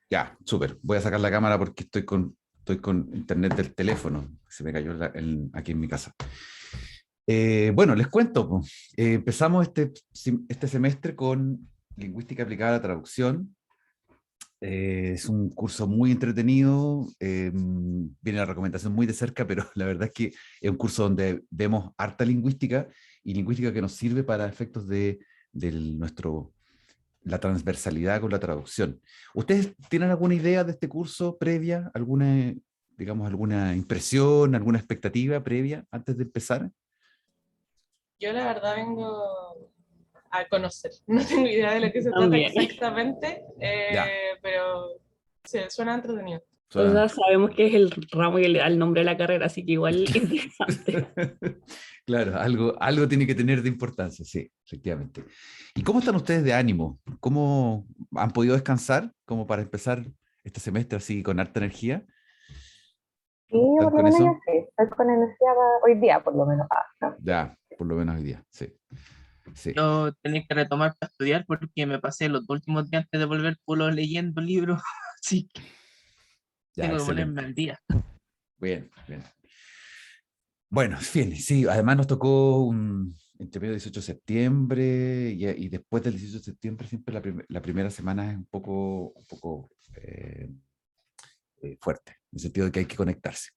Ya, súper. Voy a sacar la cámara porque estoy con internet del teléfono. Se me cayó aquí en mi casa. Bueno, les cuento, po. Empezamos este semestre con Lingüística aplicada a la traducción. Es un curso muy entretenido. Viene la recomendación muy de cerca, pero la verdad es que es un curso donde vemos harta lingüística y lingüística que nos sirve para efectos de la transversalidad con la traducción. ¿Ustedes tienen alguna idea de este curso previa? ¿Alguna impresión, alguna expectativa previa antes de empezar? Yo la verdad vengo a conocer. No tengo idea de lo que se trata También. exactamente, Ya, pero se suena entretenido. O suena. sea, sabemos que es el ramo que le da el nombre a la carrera, así que igual interesante. Claro, algo tiene que tener de importancia, sí, efectivamente. ¿Y cómo están ustedes de ánimo? ¿Cómo han podido descansar como para empezar este semestre así con harta energía? Sí, ¿Están por lo con menos ya eso? sé, estoy con energía hoy día, por lo menos. No. Ya, por lo menos hoy día, sí. Sí, Yo tenía que retomar para estudiar porque me pasé los últimos días antes de volver puro leyendo libros, así que ya, tengo que ponerme excelente. al día. Bien, bien. Bueno, bien, sí, además nos tocó entre medio del 18 de septiembre y después del 18 de septiembre siempre la primera semana es un poco fuerte, en el sentido de que hay que conectarse.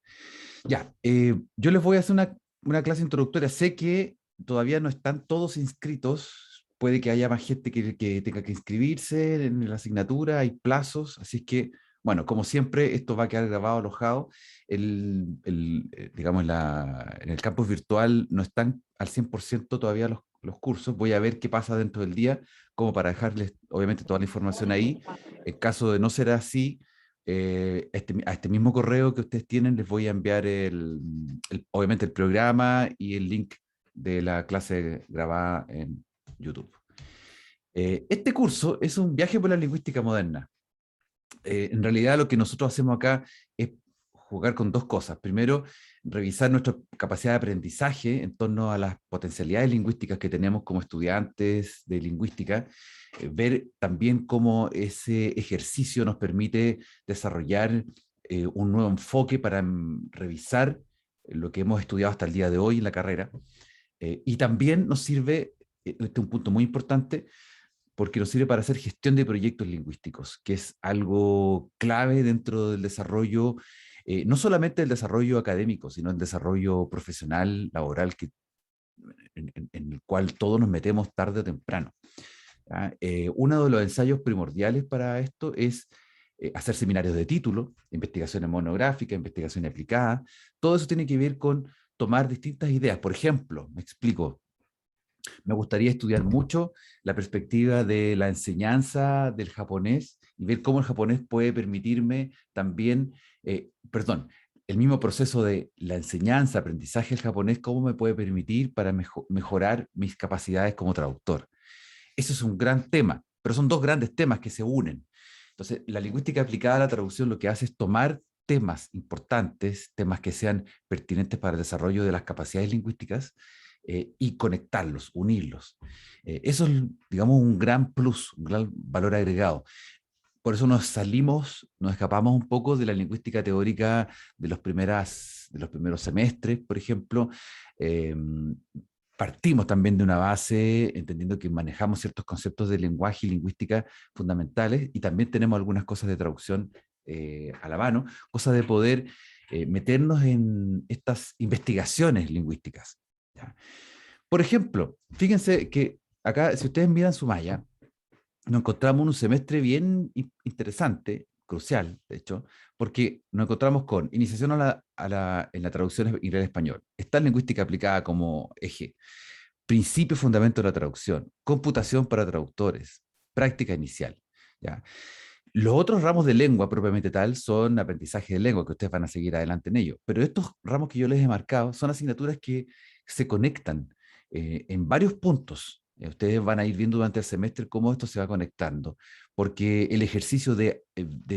Ya, yo les voy a hacer una clase introductoria. Sé que todavía no están todos inscritos, puede que haya más gente que tenga que inscribirse en la asignatura, hay plazos, así que, bueno, como siempre, esto va a quedar grabado, alojado. Digamos, en el campus virtual no están al 100% todavía los cursos. Voy a ver qué pasa dentro del día, como para dejarles, obviamente, toda la información ahí. En caso de no ser así, a este mismo correo que ustedes tienen les voy a enviar obviamente el programa y el link de la clase grabada en YouTube. Este curso es un viaje por la lingüística moderna. En realidad lo que nosotros hacemos acá es jugar con dos cosas. Primero, revisar nuestra capacidad de aprendizaje en torno a las potencialidades lingüísticas que tenemos como estudiantes de lingüística, ver también cómo ese ejercicio nos permite desarrollar un nuevo enfoque para revisar lo que hemos estudiado hasta el día de hoy en la carrera. Y también nos sirve, este es un punto muy importante, porque nos sirve para hacer gestión de proyectos lingüísticos, que es algo clave dentro del desarrollo, no solamente el desarrollo académico, sino el desarrollo profesional, laboral, en el cual todos nos metemos tarde o temprano. ¿Ya? Uno de los ensayos primordiales para esto es hacer seminarios de título, investigaciones monográficas, investigación aplicada. Todo eso tiene que ver con tomar distintas ideas. Por ejemplo, me explico, me gustaría estudiar mucho la perspectiva de la enseñanza del japonés y ver cómo el japonés puede permitirme también, perdón, el mismo proceso de la enseñanza, aprendizaje del japonés, cómo me puede permitir para mejorar mis capacidades como traductor. Eso es un gran tema, pero son dos grandes temas que se unen. Entonces, la lingüística aplicada a la traducción lo que hace es tomar temas importantes, temas que sean pertinentes para el desarrollo de las capacidades lingüísticas, y conectarlos, unirlos. Eso es, digamos, un gran plus, un gran valor agregado. Por eso nos escapamos un poco de la lingüística teórica de los primeros semestres, por ejemplo. Eh, Partimos también de una base, entendiendo que manejamos ciertos conceptos de lenguaje y lingüística fundamentales, y también tenemos algunas cosas de traducción a la mano, cosas de poder meternos en estas investigaciones lingüísticas. ¿Ya? Por ejemplo, fíjense que acá, si ustedes miran su malla, nos encontramos en un semestre bien interesante, crucial, de hecho, porque nos encontramos con iniciación en la traducción inglés-español. Está lingüística aplicada como eje, principio y fundamento de la traducción, computación para traductores, práctica inicial. ¿Ya? Los otros ramos de lengua propiamente tal son aprendizaje de lengua, que ustedes van a seguir adelante en ello. Pero estos ramos que yo les he marcado son asignaturas que se conectan en varios puntos. Ustedes van a ir viendo durante el semestre cómo esto se va conectando, porque el ejercicio de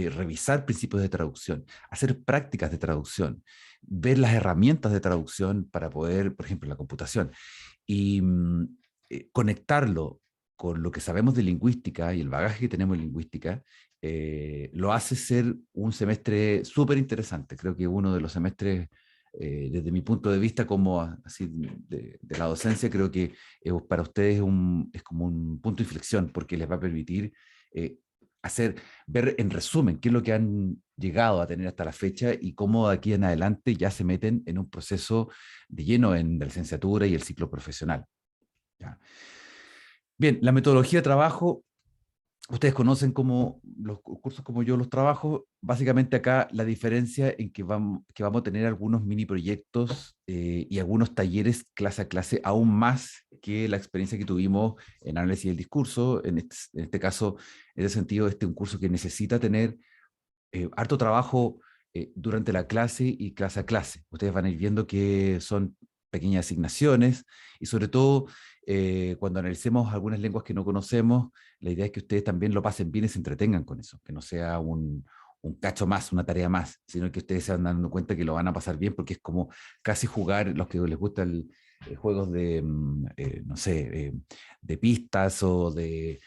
revisar principios de traducción, hacer prácticas de traducción, ver las herramientas de traducción para poder, por ejemplo, la computación, y conectarlo con lo que sabemos de lingüística y el bagaje que tenemos en lingüística, lo hace ser un semestre súper interesante. Creo que uno de los semestres, desde mi punto de vista como así de la docencia, creo que para ustedes es como un punto de inflexión, porque les va a permitir ver en resumen qué es lo que han llegado a tener hasta la fecha y cómo de aquí en adelante ya se meten en un proceso de lleno en la licenciatura y el ciclo profesional. ¿Ya? Bien, la metodología de trabajo, ustedes conocen como los cursos como yo los trabajo. Básicamente acá la diferencia en que vamos a tener algunos mini proyectos y algunos talleres clase a clase, aún más que la experiencia que tuvimos en análisis del discurso. En este caso, en ese sentido, este es un curso que necesita tener harto trabajo durante la clase y clase a clase. Ustedes van a ir viendo que son pequeñas asignaciones y sobre todo cuando analicemos algunas lenguas que no conocemos, la idea es que ustedes también lo pasen bien y se entretengan con eso, que no sea un cacho más, una tarea más, sino que ustedes se van dando cuenta que lo van a pasar bien porque es como casi jugar, los que les gustan juegos de, no sé, de pistas o de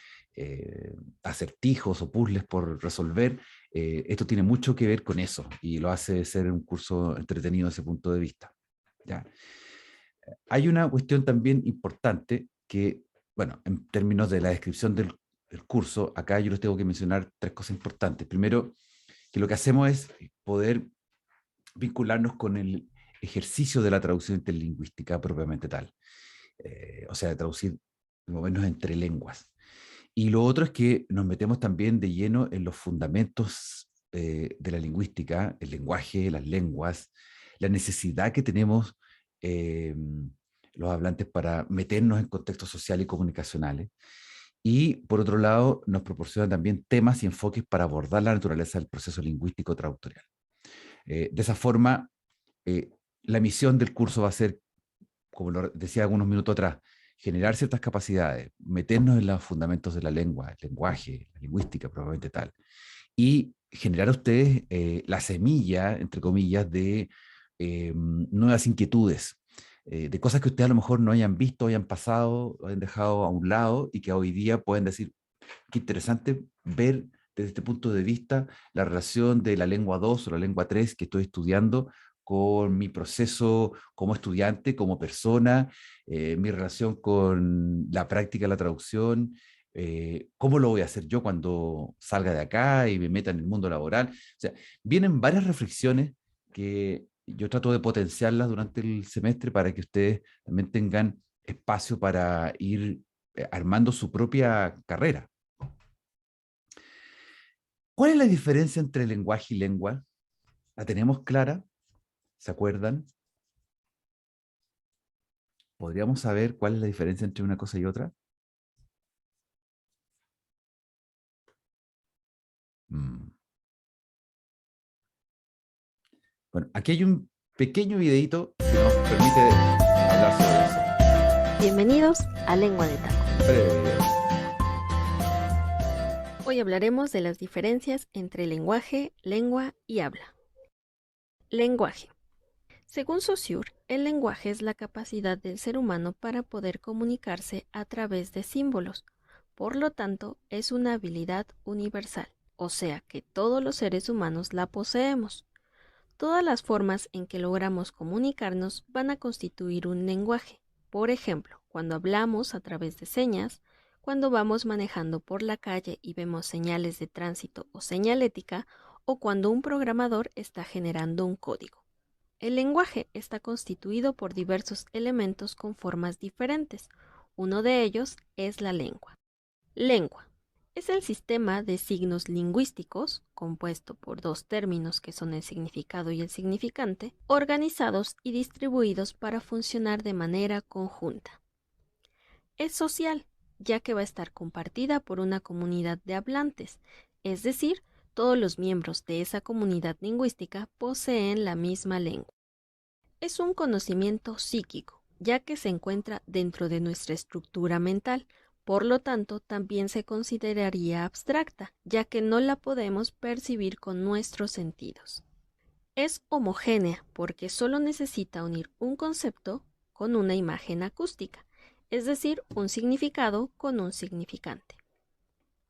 acertijos o puzzles por resolver. Esto tiene mucho que ver con eso y lo hace ser un curso entretenido desde ese punto de vista. ¿Ya? Hay una cuestión también importante que, bueno, en términos de la descripción del curso, acá yo les tengo que mencionar tres cosas importantes. Primero, que lo que hacemos es poder vincularnos con el ejercicio de la traducción interlingüística propiamente tal. O sea, traducir, movernos entre lenguas. Y lo otro es que nos metemos también de lleno en los fundamentos de la lingüística, el lenguaje, las lenguas, la necesidad que tenemos los hablantes para meternos en contextos sociales y comunicacionales. Y por otro lado, nos proporciona también temas y enfoques para abordar la naturaleza del proceso lingüístico traductorial. De esa forma, la misión del curso va a ser, como lo decía algunos minutos atrás, generar ciertas capacidades, meternos en los fundamentos de la lengua, el lenguaje, la lingüística, probablemente tal, y generar a ustedes la semilla, entre comillas, de nuevas inquietudes, de cosas que ustedes a lo mejor no hayan visto, hayan pasado, hayan dejado a un lado y que hoy día pueden decir, qué interesante ver desde este punto de vista la relación de la lengua 2 o la lengua 3 que estoy estudiando con mi proceso como estudiante, como persona, mi relación con la práctica de la traducción, cómo lo voy a hacer yo cuando salga de acá y me meta en el mundo laboral. O sea, vienen varias reflexiones que yo trato de potenciarlas durante el semestre para que ustedes también tengan espacio para ir armando su propia carrera. ¿Cuál es la diferencia entre lenguaje y lengua? ¿La tenemos clara? ¿Se acuerdan? ¿Podríamos saber cuál es la diferencia entre una cosa y otra? Bueno, aquí hay un pequeño videito que nos permite hablar sobre eso. Bienvenidos a Lengua de Taco. Breve video. Hoy hablaremos de las diferencias entre lenguaje, lengua y habla. Lenguaje. Según Saussure, el lenguaje es la capacidad del ser humano para poder comunicarse a través de símbolos. Por lo tanto, es una habilidad universal, o sea que todos los seres humanos la poseemos. Todas las formas en que logramos comunicarnos van a constituir un lenguaje. Por ejemplo, cuando hablamos a través de señas, cuando vamos manejando por la calle y vemos señales de tránsito o señalética, o cuando un programador está generando un código. El lenguaje está constituido por diversos elementos con formas diferentes. Uno de ellos es la lengua. Lengua. Es el sistema de signos lingüísticos, compuesto por dos términos que son el significado y el significante, organizados y distribuidos para funcionar de manera conjunta. Es social, ya que va a estar compartida por una comunidad de hablantes, es decir, todos los miembros de esa comunidad lingüística poseen la misma lengua. Es un conocimiento psíquico, ya que se encuentra dentro de nuestra estructura mental. Por lo tanto, también se consideraría abstracta, ya que no la podemos percibir con nuestros sentidos. Es homogénea porque solo necesita unir un concepto con una imagen acústica, es decir, un significado con un significante.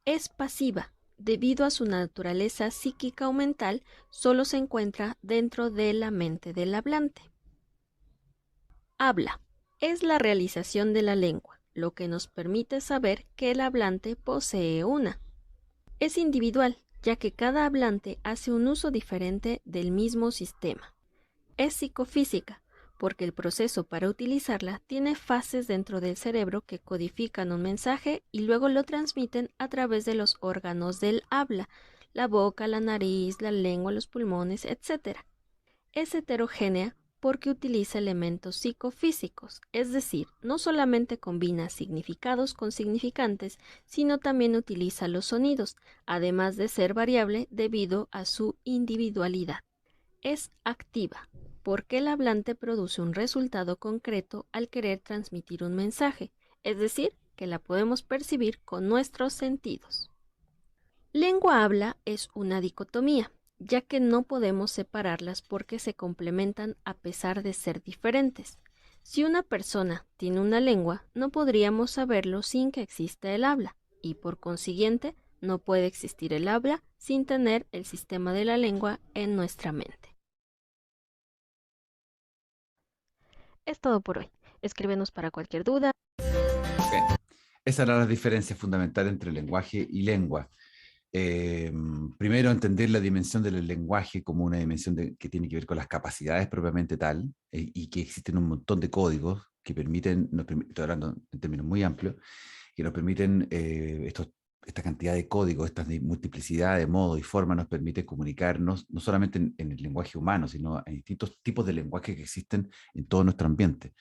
Es pasiva, debido a su naturaleza psíquica o mental, solo se encuentra dentro de la mente del hablante. Habla es la realización de la lengua, lo que nos permite saber que el hablante posee una. Es individual, ya que cada hablante hace un uso diferente del mismo sistema. Es psicofísica, porque el proceso para utilizarla tiene fases dentro del cerebro que codifican un mensaje y luego lo transmiten a través de los órganos del habla, la boca, la nariz, la lengua, los pulmones, etc. Es heterogénea porque utiliza elementos psicofísicos, es decir, no solamente combina significados con significantes, sino también utiliza los sonidos, además de ser variable debido a su individualidad. Es activa, porque el hablante produce un resultado concreto al querer transmitir un mensaje, es decir, que la podemos percibir con nuestros sentidos. Lengua-habla es una dicotomía, ya que no podemos separarlas porque se complementan a pesar de ser diferentes. Si una persona tiene una lengua, no podríamos saberlo sin que exista el habla, y por consiguiente, no puede existir el habla sin tener el sistema de la lengua en nuestra mente. Es todo por hoy. Escríbenos para cualquier duda. Bien. Esa era la diferencia fundamental entre lenguaje y lengua. Primero, entender la dimensión del lenguaje como una dimensión que tiene que ver con las capacidades propiamente tal, y que existen un montón de códigos que permiten, estoy hablando en términos muy amplios, que nos permiten, esta cantidad de códigos, esta multiplicidad de modos y formas nos permite comunicarnos, no solamente en el lenguaje humano, sino en distintos tipos de lenguaje que existen en todo nuestro ambiente.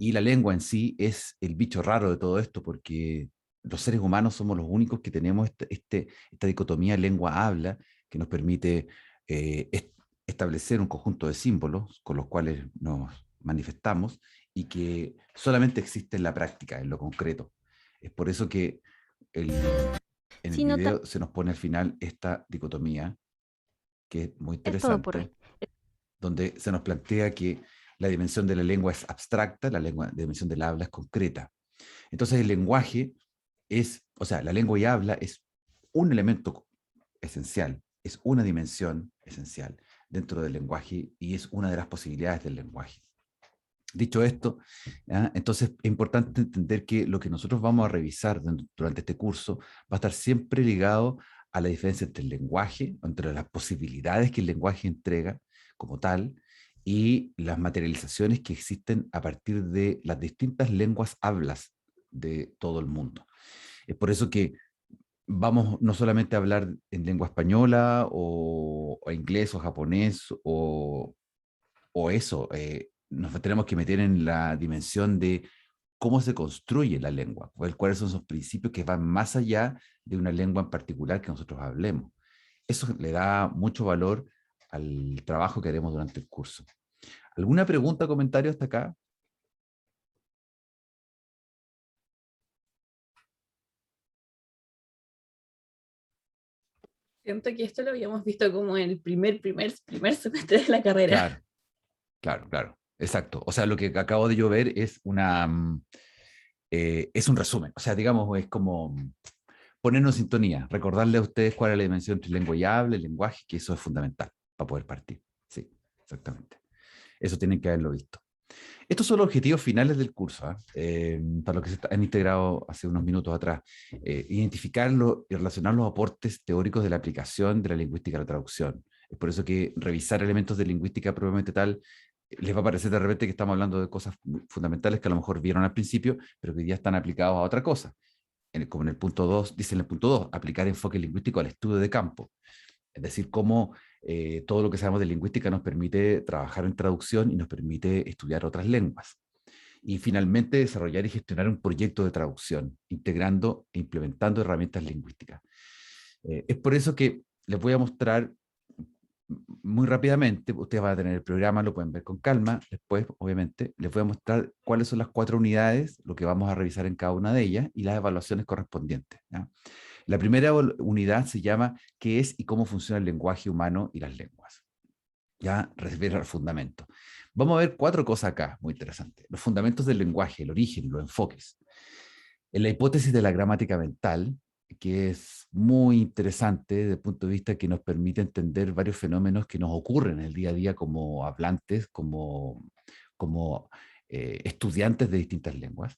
Y la lengua en sí es el bicho raro de todo esto, porque los seres humanos somos los únicos que tenemos esta dicotomía lengua-habla que nos permite establecer un conjunto de símbolos con los cuales nos manifestamos y que solamente existe en la práctica, en lo concreto. Es por eso que en el video se nos pone al final esta dicotomía, que es muy interesante, donde se nos plantea que la dimensión de la lengua es abstracta, la dimensión del habla es concreta. Entonces el lenguaje la lengua y habla es un elemento esencial, es una dimensión esencial dentro del lenguaje y es una de las posibilidades del lenguaje. Dicho esto, entonces es importante entender que lo que nosotros vamos a revisar durante este curso va a estar siempre ligado a la diferencia entre el lenguaje, entre las posibilidades que el lenguaje entrega como tal, y las materializaciones que existen a partir de las distintas lenguas hablas de todo el mundo. Es por eso que vamos no solamente a hablar en lengua española o inglés o japonés o eso, nos tenemos que meter en la dimensión de cómo se construye la lengua, cuáles son esos principios que van más allá de una lengua en particular que nosotros hablemos. Eso le da mucho valor al trabajo que haremos durante el curso. ¿Alguna pregunta o comentario hasta acá? Siento que esto lo habíamos visto como en el primer semestre de la carrera. Claro, exacto. O sea, lo que acabo de yo ver es es un resumen. O sea, digamos, es como ponernos en sintonía, recordarle a ustedes cuál es la dimensión entre lengua y habla, el lenguaje, que eso es fundamental para poder partir. Sí, exactamente. Eso tienen que haberlo visto. Estos son los objetivos finales del curso, para los que se han integrado hace unos minutos atrás. Identificar y relacionar los aportes teóricos de la aplicación de la lingüística a la traducción. Es por eso que revisar elementos de lingüística propiamente tal les va a parecer de repente que estamos hablando de cosas fundamentales que a lo mejor vieron al principio, pero que ya están aplicados a otra cosa. Como en el punto 2, dice en el punto 2, aplicar enfoque lingüístico al estudio de campo. Es decir, cómo todo lo que sabemos de lingüística nos permite trabajar en traducción y nos permite estudiar otras lenguas. Y finalmente, desarrollar y gestionar un proyecto de traducción, integrando e implementando herramientas lingüísticas. Es por eso que les voy a mostrar muy rápidamente, ustedes van a tener el programa, lo pueden ver con calma, después, obviamente, les voy a mostrar cuáles son las 4 unidades, lo que vamos a revisar en cada una de ellas, y las evaluaciones correspondientes, ¿ya? La primera unidad se llama ¿qué es y cómo funciona el lenguaje humano y las lenguas? Ya, refiere al fundamento. Vamos a ver 4 cosas acá, muy interesantes. Los fundamentos del lenguaje, el origen, los enfoques. En la hipótesis de la gramática mental, que es muy interesante desde el punto de vista que nos permite entender varios fenómenos que nos ocurren en el día a día como hablantes, como estudiantes de distintas lenguas.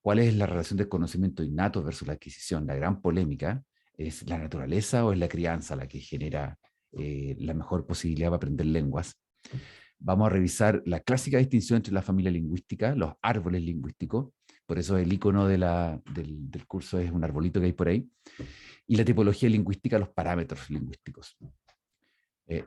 ¿Cuál es la relación del conocimiento innato versus la adquisición? La gran polémica, ¿es la naturaleza o es la crianza la que genera la mejor posibilidad para aprender lenguas? Vamos a revisar la clásica distinción entre la familia lingüística, los árboles lingüísticos, por eso el icono del curso es un arbolito que hay por ahí, y la tipología lingüística, los parámetros lingüísticos.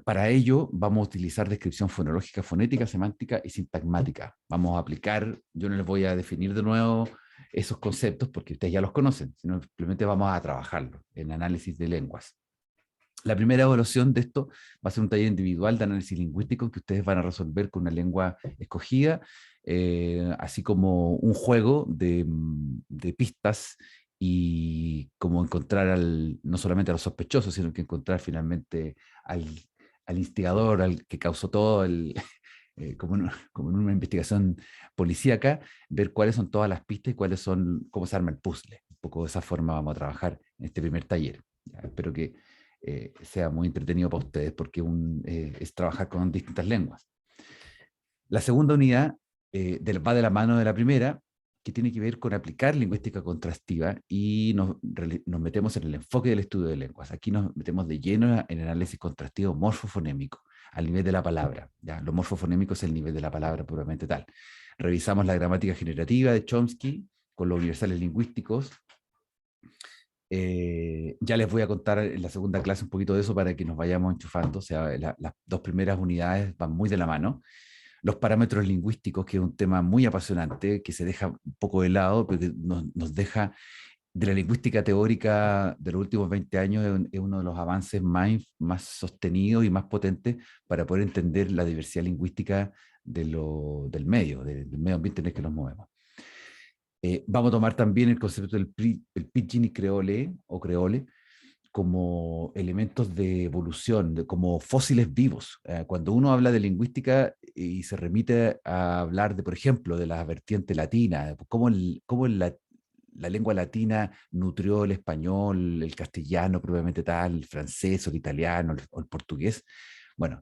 Para ello vamos a utilizar descripción fonológica, fonética, semántica y sintagmática. Vamos a aplicar, yo no les voy a definir de nuevo esos conceptos porque ustedes ya los conocen, sino simplemente vamos a trabajarlos en análisis de lenguas. La primera evaluación de esto va a ser un taller individual de análisis lingüístico que ustedes van a resolver con una lengua escogida, así como un juego de pistas y como encontrar no solamente a los sospechosos, sino que encontrar finalmente al instigador, al que causó todo, como en una investigación policíaca, ver cuáles son todas las pistas y cómo se arma el puzzle. Un poco de esa forma vamos a trabajar en este primer taller. Ya, espero que sea muy entretenido para ustedes porque es trabajar con distintas lenguas. La segunda unidad va de la mano de la primera, que tiene que ver con aplicar lingüística contrastiva y nos metemos en el enfoque del estudio de lenguas. Aquí nos metemos de lleno en el análisis contrastivo morfofonémico, al nivel de la palabra. ¿Ya? Lo morfofonémico es el nivel de la palabra puramente tal. Revisamos la gramática generativa de Chomsky con los universales lingüísticos. Ya les voy a contar en la segunda clase un poquito de eso para que nos vayamos enchufando. O sea, las dos primeras unidades van muy de la mano. Los parámetros lingüísticos, que es un tema muy apasionante, que se deja un poco de lado, pero que nos deja de la lingüística teórica de los últimos 20 años, es uno de los avances más sostenidos y más potentes para poder entender la diversidad lingüística del medio ambiente en el que nos movemos. Vamos a tomar también el concepto del pidgin y creole, o creole, como elementos de evolución, como fósiles vivos. Cuando uno habla de lingüística y se remite a hablar de, por ejemplo, de la vertiente latina, cómo la lengua latina nutrió el español, el castellano propiamente tal, el francés o el italiano o el portugués. Bueno,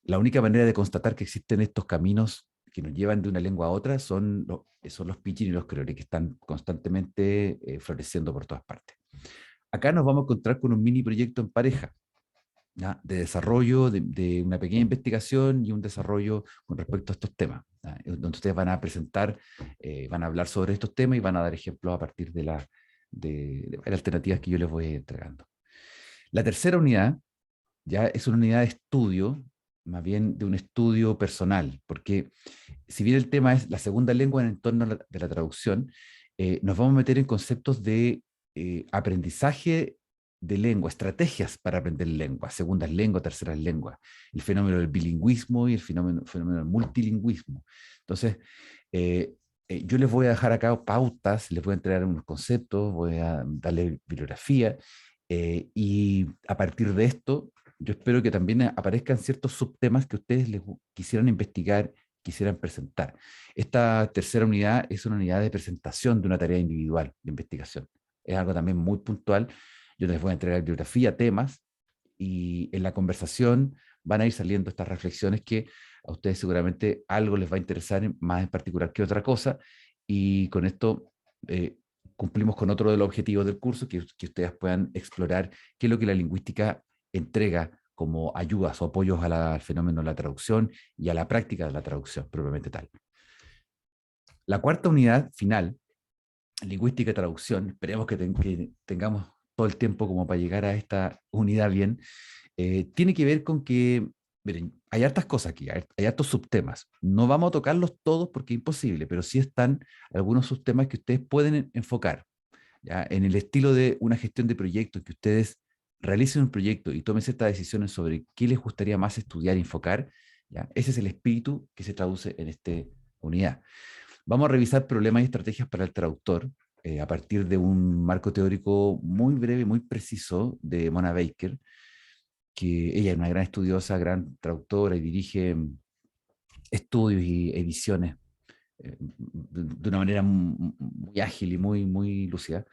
la única manera de constatar que existen estos caminos que nos llevan de una lengua a otra son los pidgin y los creole, que están constantemente floreciendo por todas partes. Acá nos vamos a encontrar con un mini proyecto en pareja, ¿ya? De desarrollo, de una pequeña investigación y un desarrollo con respecto a estos temas, ¿ya? Donde ustedes van a presentar, van a hablar sobre estos temas y van a dar ejemplos a partir de las alternativas que yo les voy entregando. La tercera unidad ya es una unidad de estudio, más bien de un estudio personal, porque si bien el tema es la segunda lengua en el entorno de la traducción, nos vamos a meter en conceptos de aprendizaje de lengua, estrategias para aprender lenguas, segundas lenguas, terceras lenguas, el fenómeno del bilingüismo y el fenómeno del multilingüismo. Entonces, yo les voy a dejar acá pautas, les voy a entregar unos conceptos, voy a darle bibliografía, y a partir de esto, yo espero que también aparezcan ciertos subtemas que ustedes les quisieran investigar, quisieran presentar. Esta tercera unidad es una unidad de presentación de una tarea individual de investigación. Es algo también muy puntual. Yo les voy a entregar bibliografía, temas, y en la conversación van a ir saliendo estas reflexiones que a ustedes seguramente algo les va a interesar más en particular que otra cosa, y con esto cumplimos con otro de los objetivos del curso, que ustedes puedan explorar qué es lo que la lingüística entrega como ayudas o apoyos al fenómeno de la traducción y a la práctica de la traducción propiamente tal. La cuarta unidad final, lingüística y traducción, esperemos que tengamos todo el tiempo como para llegar a esta unidad bien, tiene que ver con que, miren, hay hartas cosas aquí, hay hartos subtemas. No vamos a tocarlos todos porque es imposible, pero sí están algunos subtemas que ustedes pueden enfocar, ¿ya? En el estilo de una gestión de proyectos, que ustedes realicen un proyecto y tomen ciertas decisiones sobre qué les gustaría más estudiar y enfocar, ¿ya? Ese es el espíritu que se traduce en esta unidad. Vamos a revisar problemas y estrategias para el traductor a partir de un marco teórico muy breve, muy preciso de Mona Baker, que ella es una gran estudiosa, gran traductora y dirige estudios y ediciones de una manera muy ágil y muy lúcida.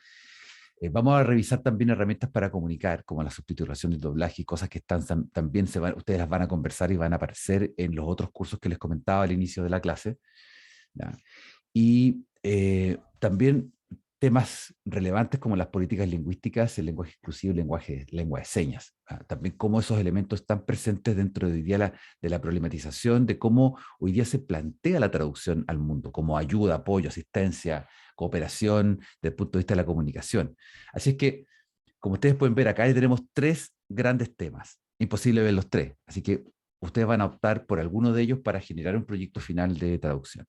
Vamos a revisar también herramientas para comunicar, como la subtitulación y el doblaje, y cosas que están, también ustedes las van a conversar y van a aparecer en los otros cursos que les comentaba al inicio de la clase. ¿Ya? Y también temas relevantes como las políticas lingüísticas, el lenguaje exclusivo, lengua de señas. También cómo esos elementos están presentes dentro de hoy día de la problematización de cómo hoy día se plantea la traducción al mundo, como ayuda, apoyo, asistencia, cooperación desde el punto de vista de la comunicación. Así es que, como ustedes pueden ver, acá ya tenemos 3 grandes temas. Imposible ver los 3. Así que ustedes van a optar por alguno de ellos para generar un proyecto final de traducción.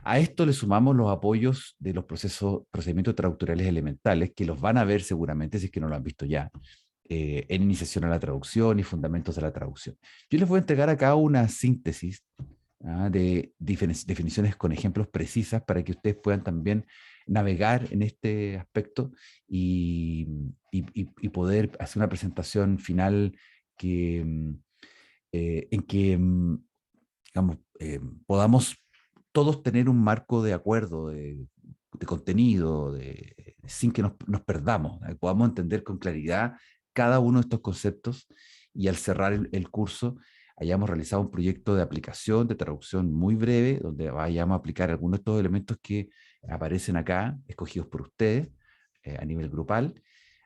A esto le sumamos los apoyos de los procedimientos traductorales elementales, que los van a ver seguramente, si es que no lo han visto ya, en iniciación a la traducción y fundamentos de la traducción. Yo les voy a entregar acá una síntesis de definiciones con ejemplos precisas para que ustedes puedan también navegar en este aspecto y poder hacer una presentación final que, en que digamos, podamos todos tener un marco de acuerdo, de contenido, sin que nos perdamos, podamos entender con claridad cada uno de estos conceptos y al cerrar el curso hayamos realizado un proyecto de aplicación, de traducción muy breve, donde vayamos a aplicar algunos de estos elementos que aparecen acá, escogidos por ustedes a nivel grupal,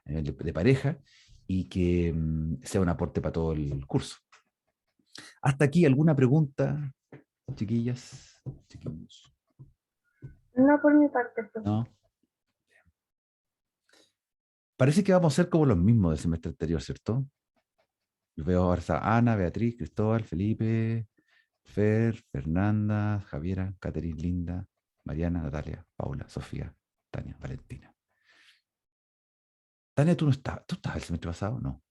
a nivel de pareja, y que sea un aporte para todo el curso. ¿Hasta aquí alguna pregunta, chiquillas? Chiquillos. No por mi parte, profe. ¿No? Parece que vamos a ser como los mismos del semestre anterior, ¿cierto? Yo veo ahora a Ana, Beatriz, Cristóbal, Felipe, Fer, Fernanda, Javiera, Caterine, Linda, Mariana, Natalia, Paula, Sofía, Tania, Valentina. Tania, ¿tú no estabas? ¿Tú estabas el semestre pasado? No.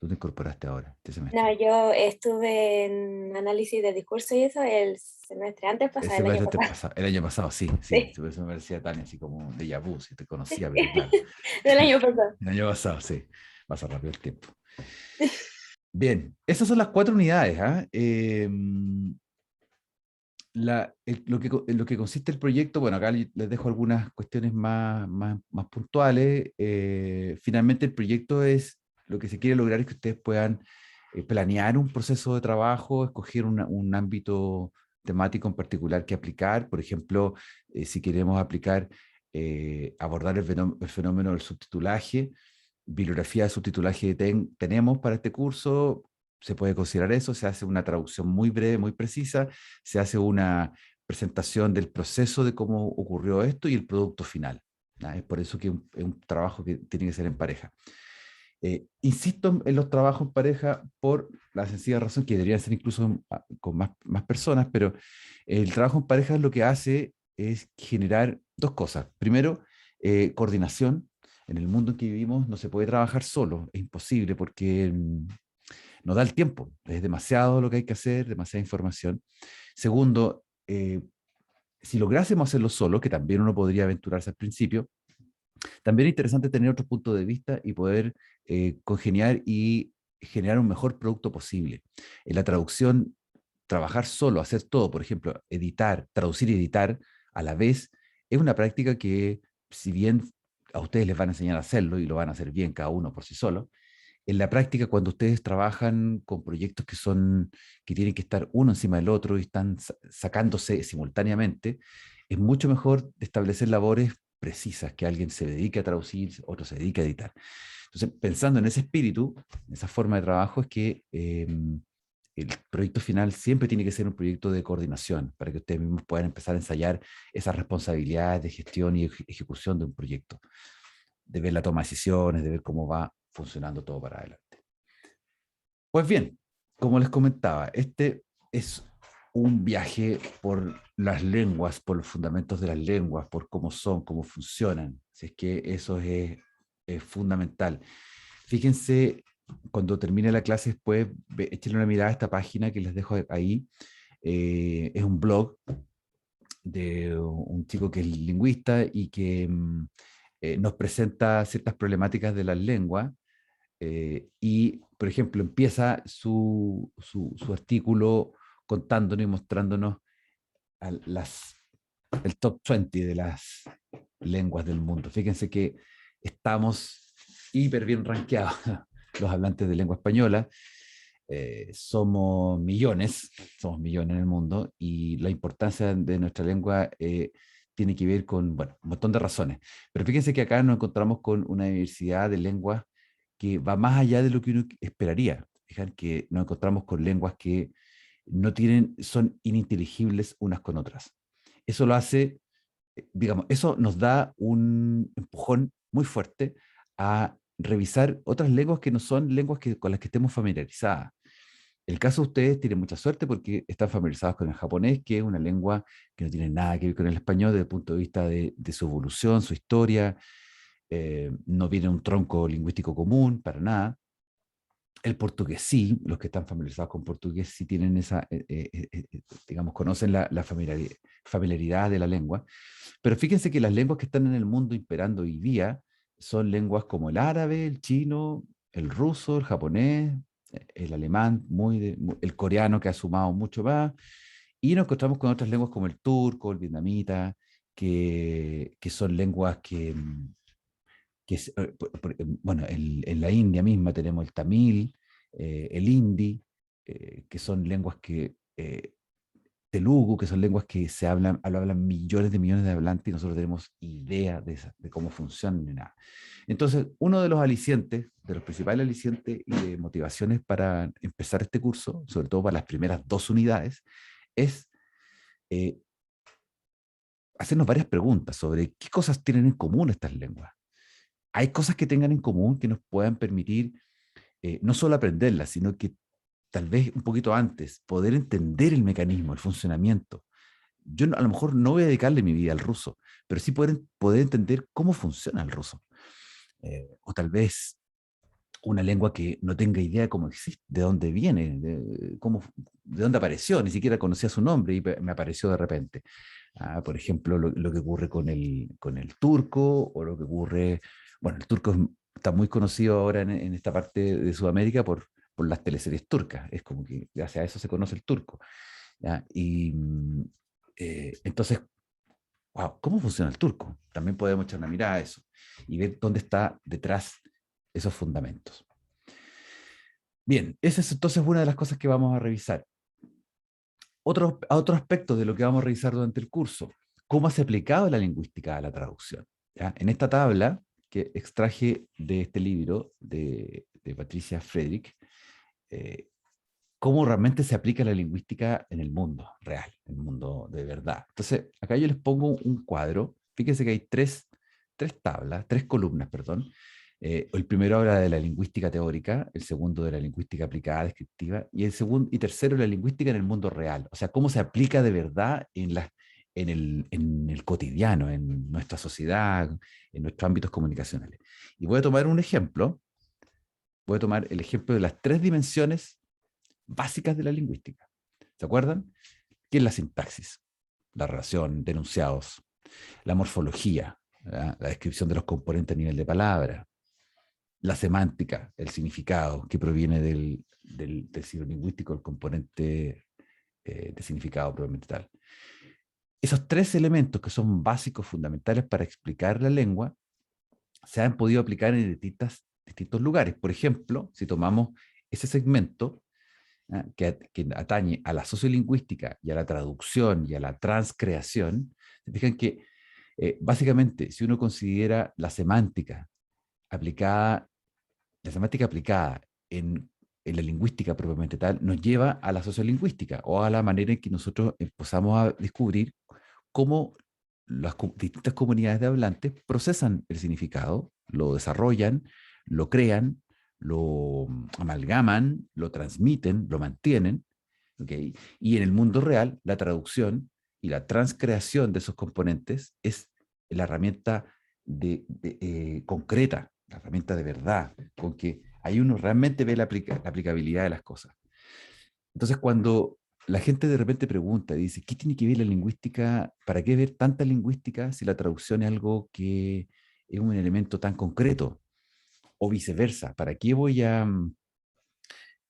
¿Tú te incorporaste ahora, este semestre? No, yo estuve en análisis de discurso y eso el semestre antes pasado, el año pasado. El año pasado, sí. Sí. Por eso me parecía Tania, así como déjà vu, si te conocía, pero claro. Del año pasado. El año pasado, sí. Pasa rápido el tiempo. Bien, esas son las 4 unidades. Lo que consiste el proyecto, bueno, acá les dejo algunas cuestiones más puntuales. Finalmente el proyecto es, lo que se quiere lograr es que ustedes puedan planear un proceso de trabajo, escoger un ámbito temático en particular que aplicar. Por ejemplo, si queremos aplicar, abordar el fenómeno del subtitulaje, bibliografía de subtitulaje tenemos para este curso, se puede considerar eso, se hace una traducción muy breve, muy precisa, se hace una presentación del proceso de cómo ocurrió esto y el producto final. Es por eso que es un trabajo que tiene que ser en pareja. Insisto en los trabajos en pareja por la sencilla razón que deberían ser incluso con más personas, pero el trabajo en pareja lo que hace es generar 2 cosas. Primero, coordinación. En el mundo en que vivimos no se puede trabajar solo, es imposible porque no da el tiempo, es demasiado lo que hay que hacer, demasiada información. Segundo, si lográsemos hacerlo solo, que también uno podría aventurarse al principio, también es interesante tener otro punto de vista y poder congeniar y generar un mejor producto posible. En la traducción, trabajar solo, hacer todo, por ejemplo, editar, traducir y editar a la vez, es una práctica que, si bien a ustedes les van a enseñar a hacerlo y lo van a hacer bien cada uno por sí solo, en la práctica, cuando ustedes trabajan con proyectos que tienen que estar uno encima del otro y están sacándose simultáneamente, es mucho mejor establecer labores precisas, que alguien se dedique a traducir, otro se dedique a editar. Entonces, pensando en ese espíritu, en esa forma de trabajo, es que el proyecto final siempre tiene que ser un proyecto de coordinación, para que ustedes mismos puedan empezar a ensayar esas responsabilidades de gestión y ejecución de un proyecto, de ver la toma de decisiones, de ver cómo va funcionando todo para adelante. Pues bien, como les comentaba, este es un viaje por las lenguas, por los fundamentos de las lenguas, por cómo son, cómo funcionan. Si es que eso es fundamental. Fíjense, cuando termine la clase después, échenle una mirada a esta página que les dejo ahí. Es un blog de un chico que es lingüista y que nos presenta ciertas problemáticas de las lenguas. Y, por ejemplo, empieza su artículo contándonos y mostrándonos el top 20 de las lenguas del mundo. Fíjense que estamos hiper bien rankeados, los hablantes de lengua española. Somos millones en el mundo, y la importancia de nuestra lengua tiene que ver con, bueno, un montón de razones. Pero fíjense que acá nos encontramos con una diversidad de lenguas que va más allá de lo que uno esperaría. Fijan que nos encontramos con lenguas que no tienen, son ininteligibles unas con otras. Eso lo hace, digamos, eso nos da un empujón muy fuerte a revisar otras lenguas que no son lenguas con las que estemos familiarizadas. El caso de ustedes tiene mucha suerte porque están familiarizados con el japonés, que es una lengua que no tiene nada que ver con el español desde el punto de vista de su evolución, su historia. No viene un tronco lingüístico común, para nada. El portugués sí, los que están familiarizados con portugués sí tienen esa, digamos, conocen la familiaridad de la lengua. Pero fíjense que las lenguas que están en el mundo imperando hoy día son lenguas como el árabe, el chino, el ruso, el japonés, el alemán, el coreano, que ha sumado mucho más, y nos encontramos con otras lenguas como el turco, el vietnamita, que son lenguas bueno, en la India misma tenemos el tamil, el hindi, que son lenguas telugu, que son lenguas que lo hablan millones de hablantes, y nosotros tenemos idea de cómo funcionan ni nada. Entonces, uno de los alicientes, de los principales alicientes y de motivaciones para empezar este curso, sobre todo para las primeras 2 unidades, es hacernos varias preguntas sobre qué cosas tienen en común estas lenguas. Hay cosas que tengan en común que nos puedan permitir no solo aprenderlas, sino que tal vez un poquito antes poder entender el mecanismo, el funcionamiento. Yo a lo mejor no voy a dedicarle mi vida al ruso, pero sí poder entender cómo funciona el ruso. O tal vez una lengua que no tenga idea de cómo existe, de dónde viene, de dónde apareció, ni siquiera conocía su nombre y me apareció de repente. Por ejemplo, lo que ocurre con el turco, o lo que ocurre, bueno, el turco está muy conocido ahora en esta parte de Sudamérica por las teleseries turcas. Es como que gracias a eso se conoce el turco, ¿ya? Y entonces, wow, ¿cómo funciona el turco? También podemos echar una mirada a eso y ver dónde está detrás esos fundamentos. Bien, esa es entonces una de las cosas que vamos a revisar. Otro aspecto de lo que vamos a revisar durante el curso: cómo se ha aplicado la lingüística a la traducción, ¿ya? En esta tabla que extraje de este libro de Patricia Frederick, cómo realmente se aplica la lingüística en el mundo real, en el mundo de verdad. Entonces, acá yo les pongo un cuadro. Fíjense que hay tres columnas, perdón. El primero habla de la lingüística teórica, el segundo de la lingüística aplicada, descriptiva, y el tercero de la lingüística en el mundo real. O sea, cómo se aplica de verdad en el cotidiano, en nuestra sociedad, en nuestros ámbitos comunicacionales. Y voy a tomar un ejemplo. Voy a tomar el ejemplo de las 3 dimensiones básicas de la lingüística. ¿Se acuerdan? ¿Qué es la sintaxis? La relación de enunciados, la morfología, ¿verdad? La descripción de los componentes a nivel de palabra, la semántica, el significado que proviene del signo lingüístico, el componente de significado propiamente tal. Esos 3 elementos que son básicos, fundamentales para explicar la lengua, se han podido aplicar en distintos lugares. Por ejemplo, si tomamos ese segmento que atañe a la sociolingüística y a la traducción y a la transcreación, se fijan que básicamente, si uno considera la semántica aplicada en la lingüística propiamente tal, nos lleva a la sociolingüística, o a la manera en que nosotros empezamos a descubrir cómo las distintas comunidades de hablantes procesan el significado, lo desarrollan, lo crean, lo amalgaman, lo transmiten, lo mantienen, ¿okay? Y en el mundo real, la traducción y la transcreación de esos componentes es la herramienta concreta, la herramienta de verdad, con que ahí uno realmente ve la aplicabilidad de las cosas. Entonces, cuando la gente de repente pregunta, dice, ¿qué tiene que ver la lingüística? ¿Para qué ver tanta lingüística si la traducción es algo que es un elemento tan concreto? O viceversa, ¿para qué voy a,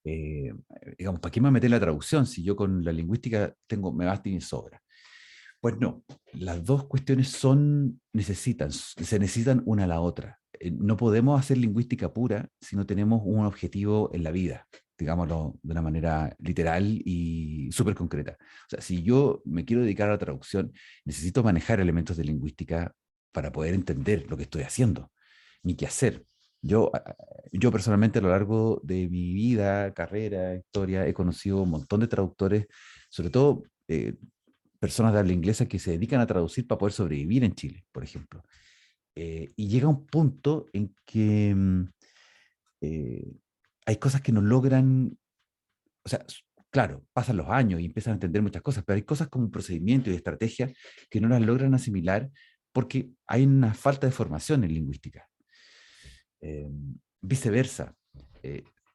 digamos, para qué me voy a meter en la traducción si yo con la lingüística me basta y me sobra? Pues no, las dos cuestiones se necesitan una a la otra. No podemos hacer lingüística pura si no tenemos un objetivo en la vida, digámoslo de una manera literal y súper concreta. O sea, si yo me quiero dedicar a la traducción, necesito manejar elementos de lingüística para poder entender lo que estoy haciendo, mi quehacer. Yo personalmente a lo largo de mi vida, carrera, historia, he conocido un montón de traductores, sobre todo personas de habla inglesa que se dedican a traducir para poder sobrevivir en Chile, por ejemplo. Y llega un punto en que hay cosas que no logran, o sea, claro, pasan los años y empiezan a entender muchas cosas, pero hay cosas como procedimiento y estrategia que no las logran asimilar porque hay una falta de formación en lingüística. Viceversa,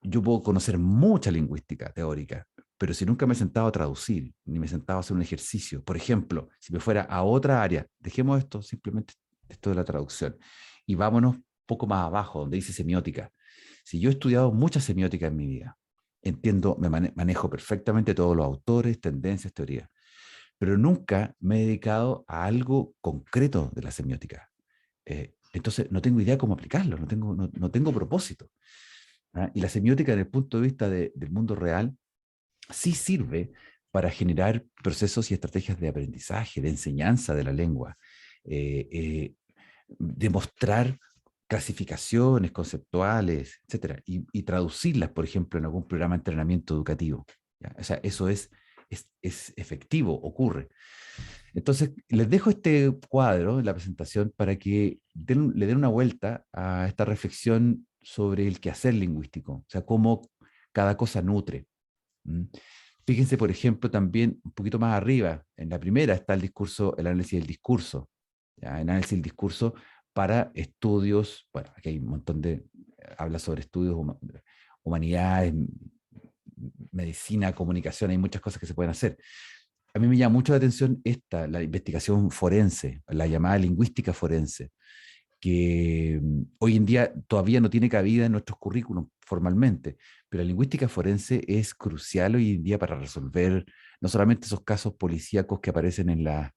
yo puedo conocer mucha lingüística teórica, pero si nunca me he sentado a traducir, ni me he sentado a hacer un ejercicio, por ejemplo, si me fuera a otra área, dejemos esto, simplemente esto de la traducción, y vámonos un poco más abajo, donde dice semiótica. Si yo he estudiado mucha semiótica en mi vida, entiendo, manejo perfectamente todos los autores, tendencias, teorías, pero nunca me he dedicado a algo concreto de la semiótica. Entonces no tengo idea cómo aplicarlo, no tengo propósito. ¿Ah? Y la semiótica desde el punto de vista del mundo real sí sirve para generar procesos y estrategias de aprendizaje, de enseñanza de la lengua, demostrar clasificaciones conceptuales, etcétera, y traducirlas, por ejemplo, en algún programa de entrenamiento educativo. ¿Ya? O sea, eso es efectivo, ocurre. Entonces, les dejo este cuadro en la presentación para que le den una vuelta a esta reflexión sobre el quehacer lingüístico, o sea, cómo cada cosa nutre. ¿Mm? Fíjense, por ejemplo, también un poquito más arriba, en la primera está el discurso, el análisis del discurso. ¿Ya? El análisis del discurso para estudios, bueno, aquí hay un montón habla sobre estudios, humanidades, medicina, comunicación, hay muchas cosas que se pueden hacer. A mí me llama mucho la atención la investigación forense, la llamada lingüística forense, que hoy en día todavía no tiene cabida en nuestros currículums formalmente, pero la lingüística forense es crucial hoy en día para resolver no solamente esos casos policíacos que aparecen en las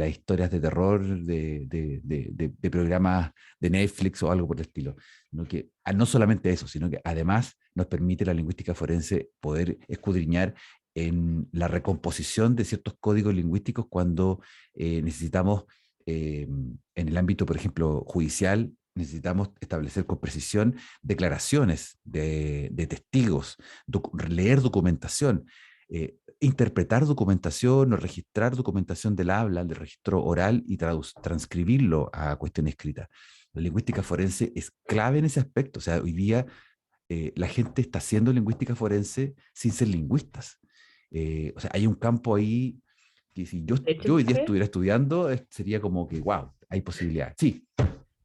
historias de terror de programas de Netflix o algo por el estilo, sino que no solamente eso, sino que además nos permite la lingüística forense poder escudriñar en la recomposición de ciertos códigos lingüísticos cuando necesitamos, en el ámbito, por ejemplo, judicial, necesitamos establecer con precisión declaraciones de testigos, leer documentación, interpretar documentación o registrar documentación del habla, del registro oral y transcribirlo a cuestión escrita. La lingüística forense es clave en ese aspecto. O sea, hoy día la gente está haciendo lingüística forense sin ser lingüistas. O sea, hay un campo ahí que si yo hoy día estuviera estudiando, sería como que, wow, hay posibilidades. Sí.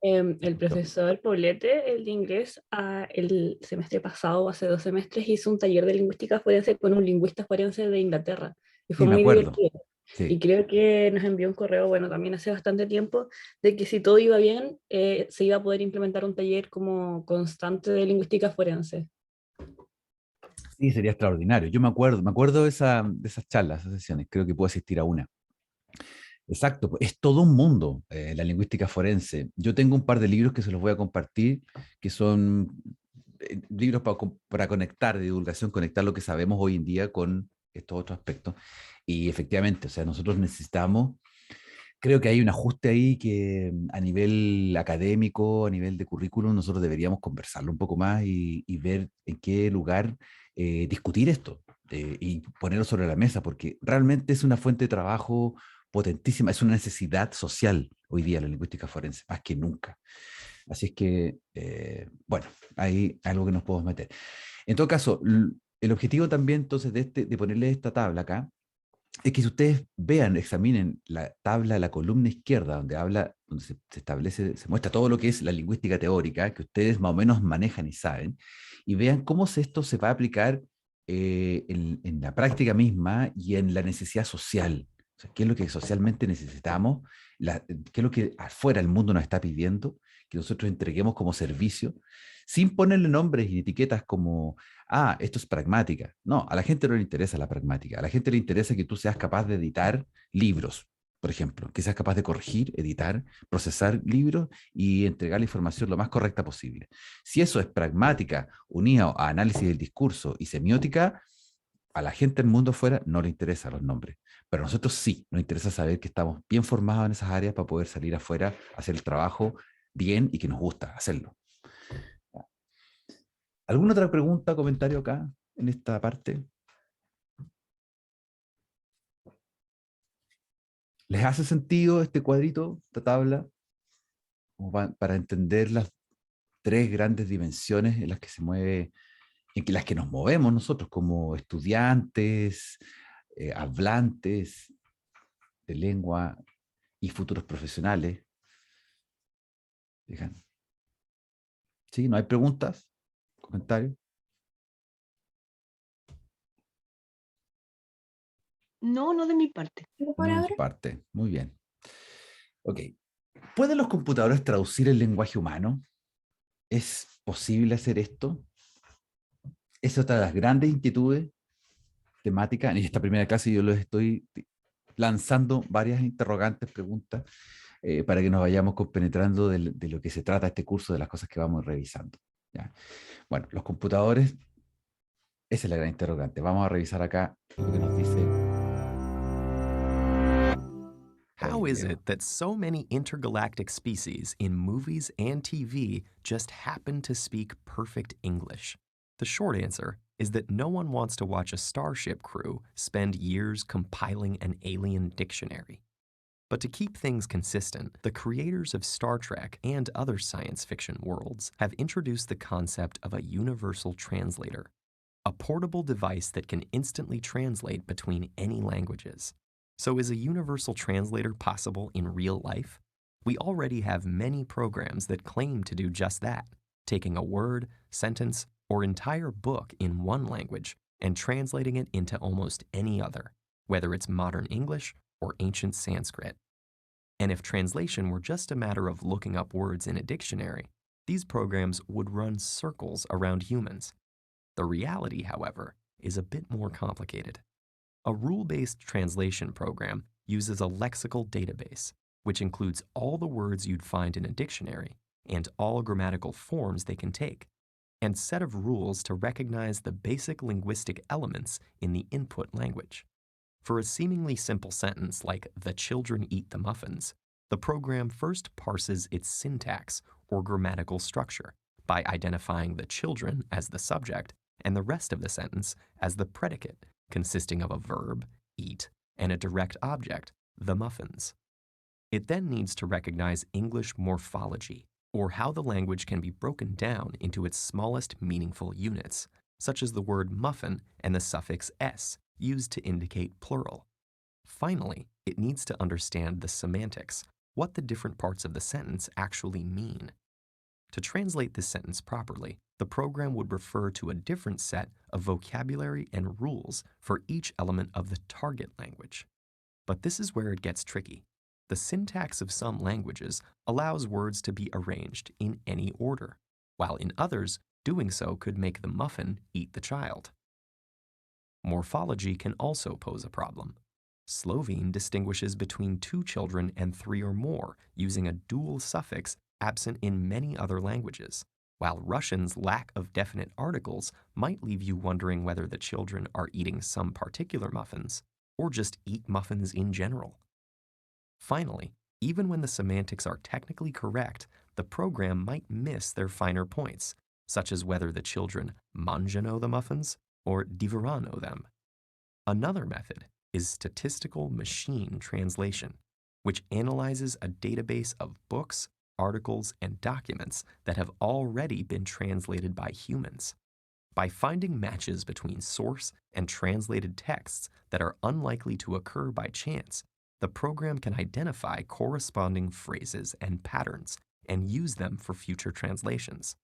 El profesor Poblete, el de inglés, el semestre pasado, hace 2 semestres, hizo un taller de lingüística forense con un lingüista forense de Inglaterra. Y fue muy divertido. Sí. Y creo que nos envió un correo, bueno, también hace bastante tiempo, de que si todo iba bien, se iba a poder implementar un taller como constante de lingüística forense. Sí, sería extraordinario. Yo me acuerdo de esas charlas, esas sesiones, creo que puedo asistir a una. Exacto, es todo un mundo la lingüística forense. Yo tengo un par de libros que se los voy a compartir, que son libros para conectar, de divulgación, conectar lo que sabemos hoy en día con estos otros aspectos. Y efectivamente, o sea, nosotros necesitamos, creo que hay un ajuste ahí que a nivel académico, a nivel de currículum, nosotros deberíamos conversarlo un poco más y ver en qué lugar discutir esto y ponerlo sobre la mesa, porque realmente es una fuente de trabajo potentísima, es una necesidad social hoy día la lingüística forense, más que nunca. Así es que, bueno, hay algo que nos podemos meter. En todo caso, el objetivo también entonces de ponerle esta tabla acá, es que si ustedes vean, examinen la tabla, la columna izquierda, donde se establece, se muestra todo lo que es la lingüística teórica, que ustedes más o menos manejan y saben, y vean cómo esto se va a aplicar en la práctica misma y en la necesidad social. O sea, ¿qué es lo que socialmente necesitamos? ¿Qué es lo que afuera el mundo nos está pidiendo? Que nosotros entreguemos como servicio, sin ponerle nombres y etiquetas como, esto es pragmática. No, a la gente no le interesa la pragmática. A la gente le interesa que tú seas capaz de editar libros, por ejemplo, que seas capaz de corregir, editar, procesar libros y entregar la información lo más correcta posible. Si eso es pragmática, unida a análisis del discurso y semiótica, a la gente del mundo afuera no le interesan los nombres, pero a nosotros sí, nos interesa saber que estamos bien formados en esas áreas para poder salir afuera, hacer el trabajo bien y que nos gusta hacerlo. ¿Alguna otra pregunta, comentario acá en esta parte? ¿Les hace sentido este cuadrito, esta tabla? Para entender las tres grandes dimensiones en las que se mueve, en las que nos movemos nosotros como estudiantes, hablantes de lengua y futuros profesionales. ¿Fijan? ¿Sí? ¿No hay preguntas? ¿Comentarios? No, no de mi parte. Por No de ahora. su parte. Muy bien. Ok. ¿Pueden los computadores traducir el lenguaje humano? ¿Es posible hacer esto? Es otra de las grandes inquietudes temáticas. En esta primera clase yo les estoy lanzando varias interrogantes, preguntas, para que nos vayamos compenetrando de lo que se trata este curso, de las cosas que vamos revisando. ¿Ya? Bueno, los computadores, esa es la gran interrogante. Vamos a revisar acá lo que nos dice. How is it that so many intergalactic species in movies and TV just happen to speak perfect English? The short answer is that no one wants to watch a starship crew spend years compiling an alien dictionary. But to keep things consistent, the creators of Star Trek and other science fiction worlds have introduced the concept of a universal translator, a portable device that can instantly translate between any languages. So is a universal translator possible in real life? We already have many programs that claim to do just that, taking a word, sentence, or entire book in one language and translating it into almost any other, whether it's modern English or ancient Sanskrit. And if translation were just a matter of looking up words in a dictionary, these programs would run circles around humans. The reality, however, is a bit more complicated. A rule-based translation program uses a lexical database, which includes all the words you'd find in a dictionary and all grammatical forms they can take, and set of rules to recognize the basic linguistic elements in the input language. For a seemingly simple sentence like, "The children eat the muffins," the program first parses its syntax or grammatical structure by identifying the children as the subject and the rest of the sentence as the predicate, consisting of a verb, eat, and a direct object, the muffins. It then needs to recognize English morphology, or how the language can be broken down into its smallest meaningful units, such as the word muffin and the suffix s, used to indicate plural. Finally, it needs to understand the semantics, what the different parts of the sentence actually mean. To translate this sentence properly, the program would refer to a different set of vocabulary and rules for each element of the target language. But this is where it gets tricky. The syntax of some languages allows words to be arranged in any order, while in others, doing so could make the muffin eat the child. Morphology can also pose a problem. Slovene distinguishes between 2 children and 3 or more using a dual suffix absent in many other languages, while Russian's lack of definite articles might leave you wondering whether the children are eating some particular muffins or just eat muffins in general. Finally, even when the semantics are technically correct, the program might miss their finer points, such as whether the children mangiano the muffins or divorano them. Another method is statistical machine translation, which analyzes a database of books, articles, and documents that have already been translated by humans. By finding matches between source and translated texts that are unlikely to occur by chance, the program can identify corresponding phrases and patterns and use them for future translations.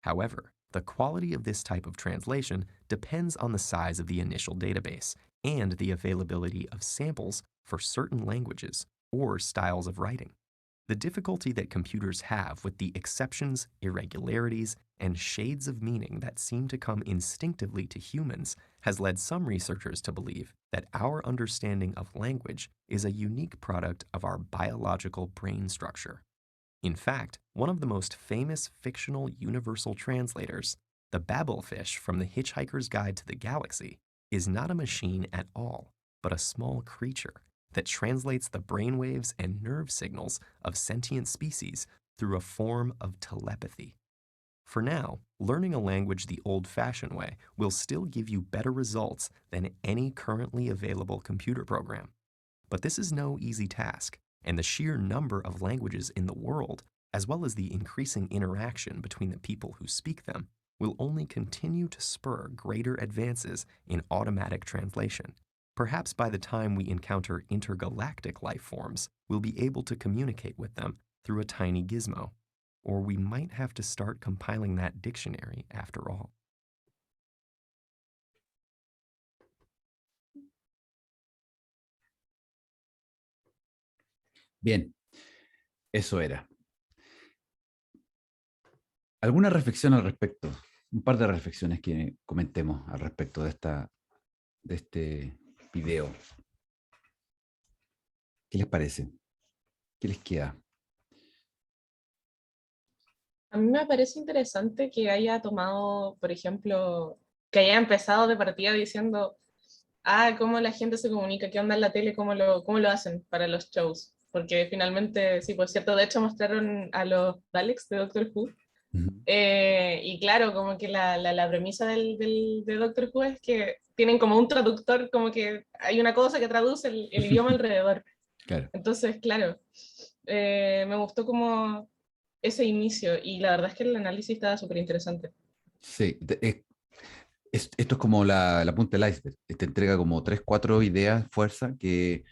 However, the quality of this type of translation depends on the size of the initial database and the availability of samples for certain languages or styles of writing. The difficulty that computers have with the exceptions, irregularities, and shades of meaning that seem to come instinctively to humans has led some researchers to believe that our understanding of language is a unique product of our biological brain structure. In fact, one of the most famous fictional universal translators, the Babelfish from The Hitchhiker's Guide to the Galaxy, is not a machine at all, but a small creature that translates the brainwaves and nerve signals of sentient species through a form of telepathy. For now, learning a language the old-fashioned way will still give you better results than any currently available computer program. But this is no easy task, and the sheer number of languages in the world, as well as the increasing interaction between the people who speak them, will only continue to spur greater advances in automatic translation. Perhaps by the time we encounter intergalactic life forms, we'll be able to communicate with them through a tiny gizmo. Or we might have to start compiling that dictionary after all. Bien, eso era. ¿Alguna reflexión al respecto? Un par de reflexiones que comentemos al respecto de este video. ¿Qué les parece? ¿Qué les queda? A mí me parece interesante que haya tomado, por ejemplo, que haya empezado de partida diciendo, cómo la gente se comunica, qué onda en la tele, cómo lo hacen para los shows. Porque finalmente, sí, por cierto, de hecho mostraron a los Daleks de Doctor Who. Y claro, como que la premisa de Doctor Who es que tienen como un traductor, como que hay una cosa que traduce el idioma alrededor. Claro. Entonces, claro, me gustó como ese inicio, y la verdad es que el análisis estaba súper interesante. Sí, esto es como la punta del iceberg. Te entrega como 3, 4 ideas, fuerza, que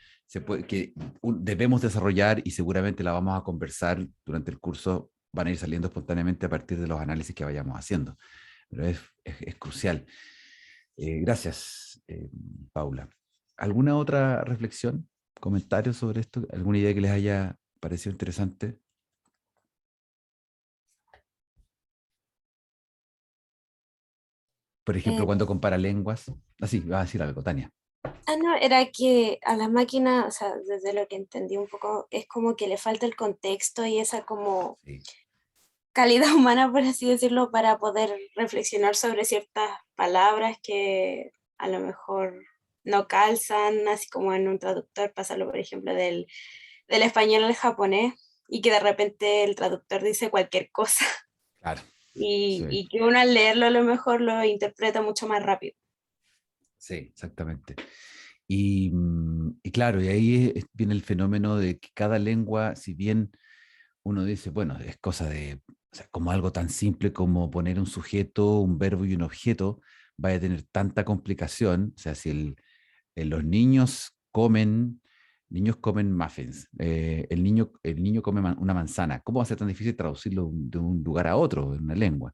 debemos desarrollar y seguramente la vamos a conversar durante el curso. Van a ir saliendo espontáneamente a partir de los análisis que vayamos haciendo. Pero es crucial. Gracias, Paula. ¿Alguna otra reflexión, comentario sobre esto? ¿Alguna idea que les haya parecido interesante? Por ejemplo, cuando compara lenguas. Así, vas a decir algo, Tania. No, era que a la máquina, o sea, desde lo que entendí un poco, es como que le falta el contexto y esa como calidad humana, por así decirlo, para poder reflexionar sobre ciertas palabras que a lo mejor no calzan, así como en un traductor, pasarlo, por ejemplo, del español al japonés, y que de repente el traductor dice cualquier cosa. Claro. Y que uno al leerlo a lo mejor lo interpreta mucho más rápido. Sí, exactamente. Y claro, y ahí viene el fenómeno de que cada lengua, si bien uno dice, bueno, es cosa de, o sea, como algo tan simple como poner un sujeto, un verbo y un objeto, vaya a tener tanta complicación. O sea, si los niños comen muffins, el niño come una manzana, ¿cómo va a ser tan difícil traducirlo de un lugar a otro en una lengua?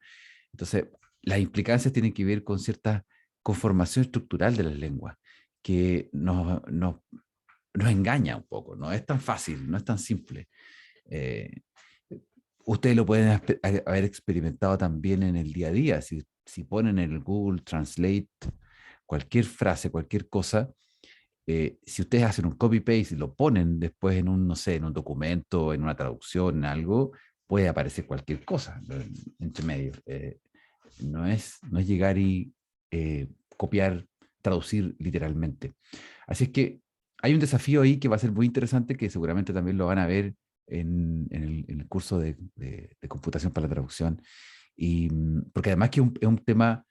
Entonces, las implicancias tienen que ver con cierta conformación estructural de las lenguas, que nos engaña un poco, no es tan fácil, no es tan simple. Ustedes lo pueden haber experimentado también en el día a día. Si ponen en el Google Translate cualquier frase, cualquier cosa, si ustedes hacen un copy-paste y lo ponen después en un, no sé, en un documento, en una traducción, en algo, puede aparecer cualquier cosa entre medio. No es llegar y copiar, traducir literalmente. Así es que hay un desafío ahí que va a ser muy interesante, que seguramente también lo van a ver en el curso de computación para la traducción. Porque además que es un tema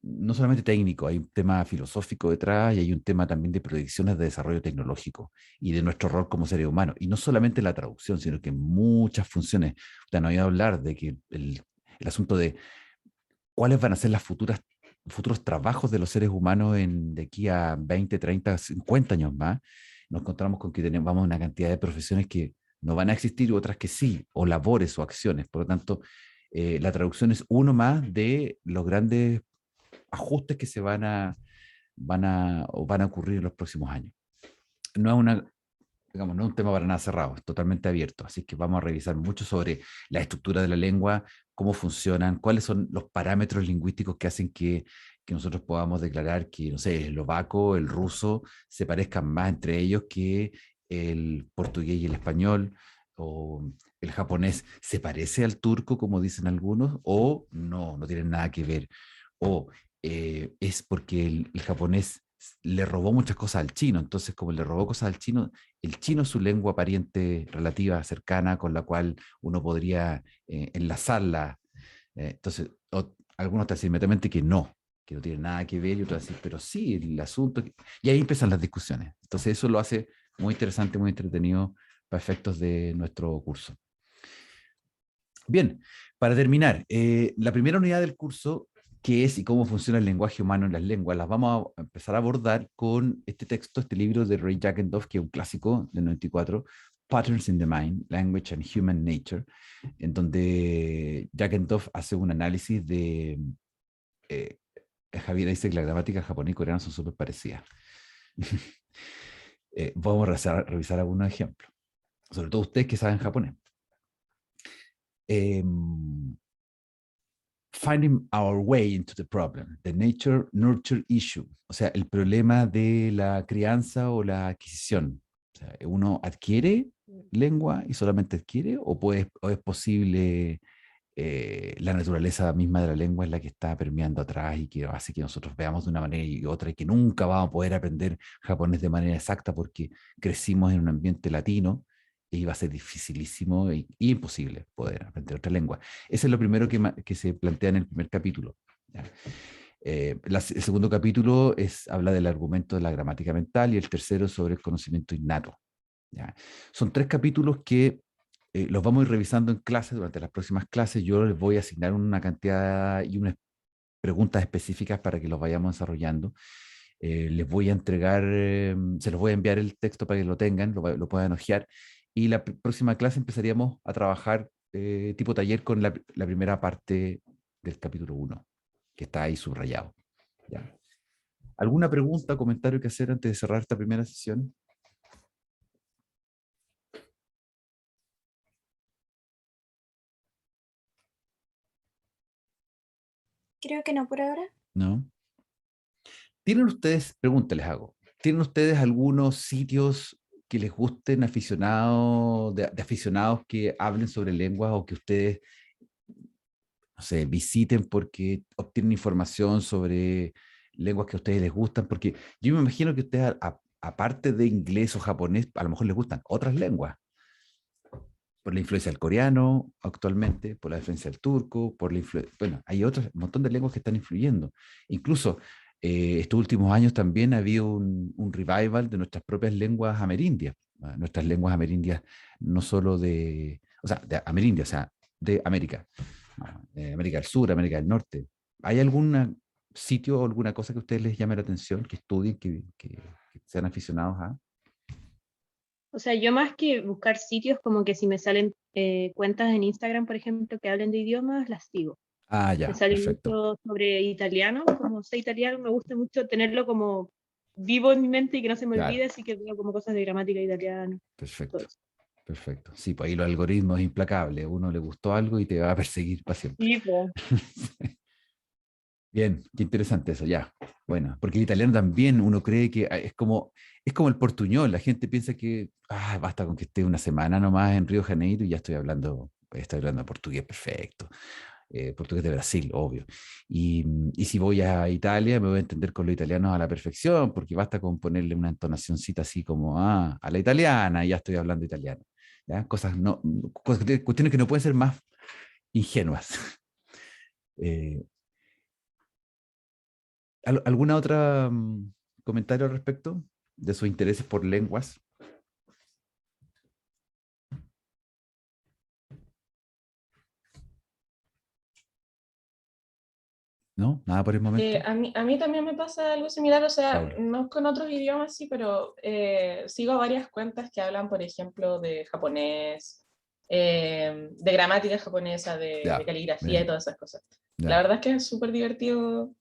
no solamente técnico, hay un tema filosófico detrás y hay un tema también de predicciones de desarrollo tecnológico y de nuestro rol como seres humanos. Y no solamente la traducción, sino que muchas funciones. Usted no ha oído hablar de que el asunto de cuáles van a ser las futuros trabajos de los seres humanos de aquí a 20, 30, 50 años más. Nos encontramos con que vamos a una cantidad de profesiones que no van a existir y otras que sí, o labores o acciones. Por lo tanto, la traducción es uno más de los grandes ajustes que van a ocurrir en los próximos años. No es digamos, no es un tema para nada cerrado, es totalmente abierto. Así que vamos a revisar mucho sobre la estructura de la lengua, cómo funcionan, cuáles son los parámetros lingüísticos que hacen que nosotros podamos declarar que, no sé, el eslovaco, el ruso se parezcan más entre ellos que el portugués y el español, o el japonés se parece al turco, como dicen algunos, o no, no tienen nada que ver. O es porque el japonés le robó muchas cosas al chino, entonces como le robó cosas al chino, el chino es su lengua pariente relativa, cercana, con la cual uno podría enlazarla. Entonces, algunos te dicen inmediatamente que no tiene nada que ver, y otros dicen, pero sí, el asunto... Y ahí empiezan las discusiones. Entonces eso lo hace muy interesante, muy entretenido para efectos de nuestro curso. Bien, para terminar, la primera unidad del curso, qué es y cómo funciona el lenguaje humano en las lenguas, las vamos a empezar a abordar con este texto, este libro de Ray Jackendorf, que es un clásico del 94, Patterns in the Mind, Language and Human Nature, en donde Jackendorf hace un análisis de... Javier dice que la gramática japonés y coreana son súper parecidas. Vamos a revisar algunos ejemplos, sobre todo ustedes que saben japonés. Finding our way into the problem, the nature-nurture issue, o sea, el problema de la crianza o la adquisición. O sea, ¿uno adquiere lengua y solamente adquiere, o es posible la naturaleza misma de la lengua es la que está permeando atrás y que hace que nosotros veamos de una manera y otra, y que nunca vamos a poder aprender japonés de manera exacta porque crecimos en un ambiente latino y va a ser dificilísimo y imposible poder aprender otra lengua? Ese es lo primero que se plantea en el primer capítulo. El segundo capítulo habla del argumento de la gramática mental, y el tercero sobre el conocimiento innato. ¿Ya? Son 3 capítulos que los vamos a ir revisando en clase. Durante las próximas clases yo les voy a asignar una cantidad y unas preguntas específicas para que los vayamos desarrollando. Les voy a entregar, se los voy a enviar el texto para que lo tengan, lo puedan hojear, y la próxima clase empezaríamos a trabajar tipo taller con la primera parte del capítulo 1, que está ahí subrayado. ¿Ya? ¿Alguna pregunta o comentario que hacer antes de cerrar esta primera sesión? Creo que no por ahora. ¿No? ¿Tienen ustedes, preguntas les hago, ¿tienen ustedes algunos sitios que les gusten, de aficionados que hablen sobre lenguas, o que ustedes, no sé, visiten porque obtienen información sobre lenguas que a ustedes les gustan? Porque yo me imagino que ustedes, aparte de inglés o japonés, a lo mejor les gustan otras lenguas, por la influencia del coreano actualmente, por la influencia del turco, bueno, hay un montón de lenguas que están influyendo. Incluso estos últimos años también ha habido un revival de nuestras propias lenguas amerindias. Nuestras lenguas amerindias, no solo de amerindias, o sea, de América. América del Sur, América del Norte. ¿Hay algún sitio o alguna cosa que a ustedes les llame la atención, que estudien, que sean aficionados a? O sea, yo más que buscar sitios, como que si me salen cuentas en Instagram, por ejemplo, que hablen de idiomas, las sigo. Ya, me sale perfecto. mucho sobre italiano, como sé italiano, me gusta mucho tenerlo como vivo en mi mente y que no se me olvide, así que veo como cosas de gramática italiana. Perfecto. Perfecto. Sí, pues ahí los algoritmos es implacable. A uno le gustó algo y te va a perseguir para siempre. Sí, pues. Bien, qué interesante eso, ya. Bueno, porque el italiano también uno cree que es como el portuñol. La gente piensa que basta con que esté una semana nomás en Río de Janeiro y ya estoy hablando portugués perfecto. Portugués de Brasil, obvio. Y si voy a Italia me voy a entender con los italianos a la perfección, porque basta con ponerle una entonacióncita así como a la italiana y ya estoy hablando italiano. ¿Ya? Cuestiones que no pueden ser más ingenuas. ¿Alguna otra comentario al respecto de sus intereses por lenguas? ¿No? ¿Nada por el momento? A mí también me pasa algo similar, o sea, Paula. no con otros idiomas, sí, pero sigo varias cuentas que hablan, por ejemplo, de japonés, de gramática japonesa, de caligrafía bien. y todas esas cosas. Ya. La verdad es que es súper divertido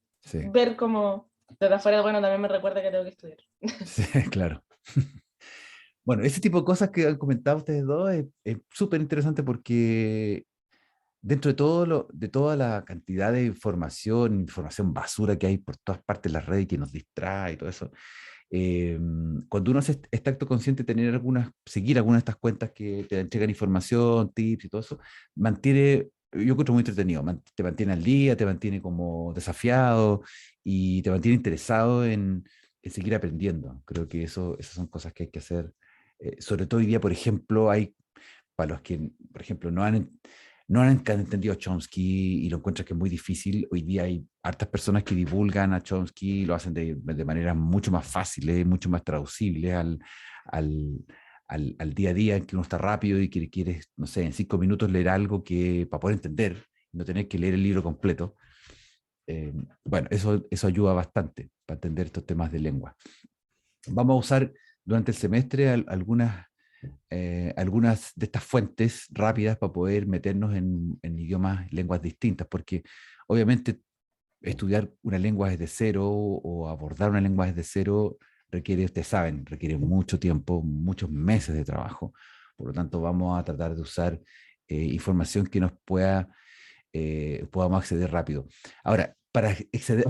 ver cómo desde afuera, bueno, también me recuerda que tengo que estudiar. Sí, claro. Bueno, ese tipo de cosas que han comentado ustedes dos es súper interesante porque dentro de de toda la cantidad de información basura que hay por todas partes de las redes y que nos distrae y todo eso, cuando uno está acto consciente de tener seguir algunas de estas cuentas que te entregan información, tips y todo eso, yo encuentro muy entretenido, te mantiene al día, te mantiene como desafiado y te mantiene interesado en seguir aprendiendo. Creo que esas son cosas que hay que hacer. Sobre todo hoy día, por ejemplo, para los que, por ejemplo, no han entendido a Chomsky y lo encuentran que es muy difícil. Hoy día hay hartas personas que divulgan a Chomsky y lo hacen de manera mucho más fácil, mucho más traducible al día a día, en que uno está rápido y que quiere, no sé, en 5 minutos leer algo para poder entender, no tener que leer el libro completo. Bueno, eso ayuda bastante para entender estos temas de lengua. Vamos a usar durante el semestre algunas de estas fuentes rápidas para poder meternos en idiomas, lenguas distintas, porque obviamente estudiar una lengua desde cero o abordar una lengua desde cero ustedes saben, requiere mucho tiempo, muchos meses de trabajo. Por lo tanto, vamos a tratar de usar información que podamos acceder rápido. Ahora, para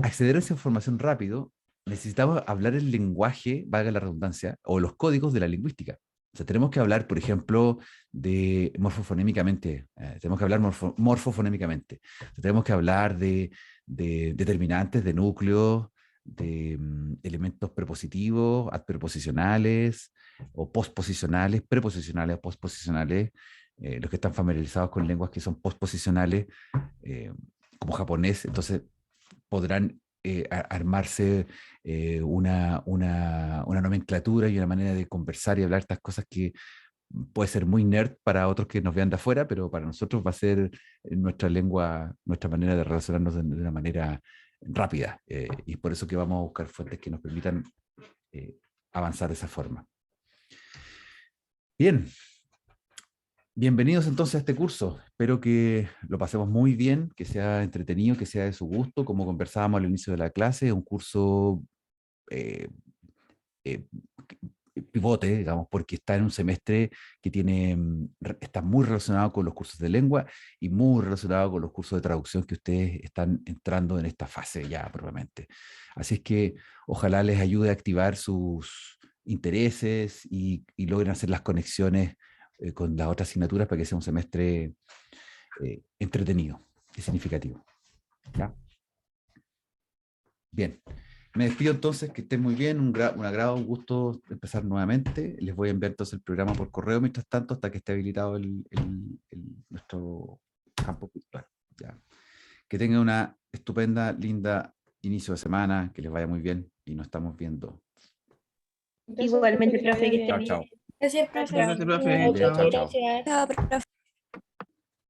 acceder a esa información rápido, necesitamos hablar el lenguaje, valga la redundancia, o los códigos de la lingüística. O sea, tenemos que hablar, por ejemplo, de morfofonémicamente, tenemos que hablar morfofonémicamente, tenemos que hablar de determinantes, de núcleos, de elementos prepositivos, adpreposicionales, o posposicionales, preposicionales o posposicionales. Los que están familiarizados con lenguas que son posposicionales, como japonés, entonces podrán armarse una nomenclatura y una manera de conversar y hablar estas cosas que puede ser muy nerd para otros que nos vean de afuera, pero para nosotros va a ser nuestra lengua, nuestra manera de relacionarnos de una manera rápida. Y por eso que vamos a buscar fuentes que nos permitan avanzar de esa forma. Bien. Bienvenidos entonces a este curso. Espero que lo pasemos muy bien, que sea entretenido, que sea de su gusto. Como conversábamos al inicio de la clase, es un curso pivote, digamos, porque está en un semestre que está muy relacionado con los cursos de lengua y muy relacionado con los cursos de traducción que ustedes están entrando en esta fase ya probablemente. Así es que ojalá les ayude a activar sus intereses y logren hacer las conexiones con las otras asignaturas para que sea un semestre entretenido y significativo. ¿Ya? Bien, me despido entonces, que estén muy bien, un agrado, un gusto empezar nuevamente. Les voy a enviar entonces el programa por correo mientras tanto, hasta que esté habilitado nuestro campo virtual. ¿Ya? Que tengan una estupenda, linda inicio de semana, que les vaya muy bien y nos estamos viendo. Igualmente, profe, que esté Chao, bien. chao. Gracias, profe. Gracias, profe. Chao, chao. Gracias. Chao, profe.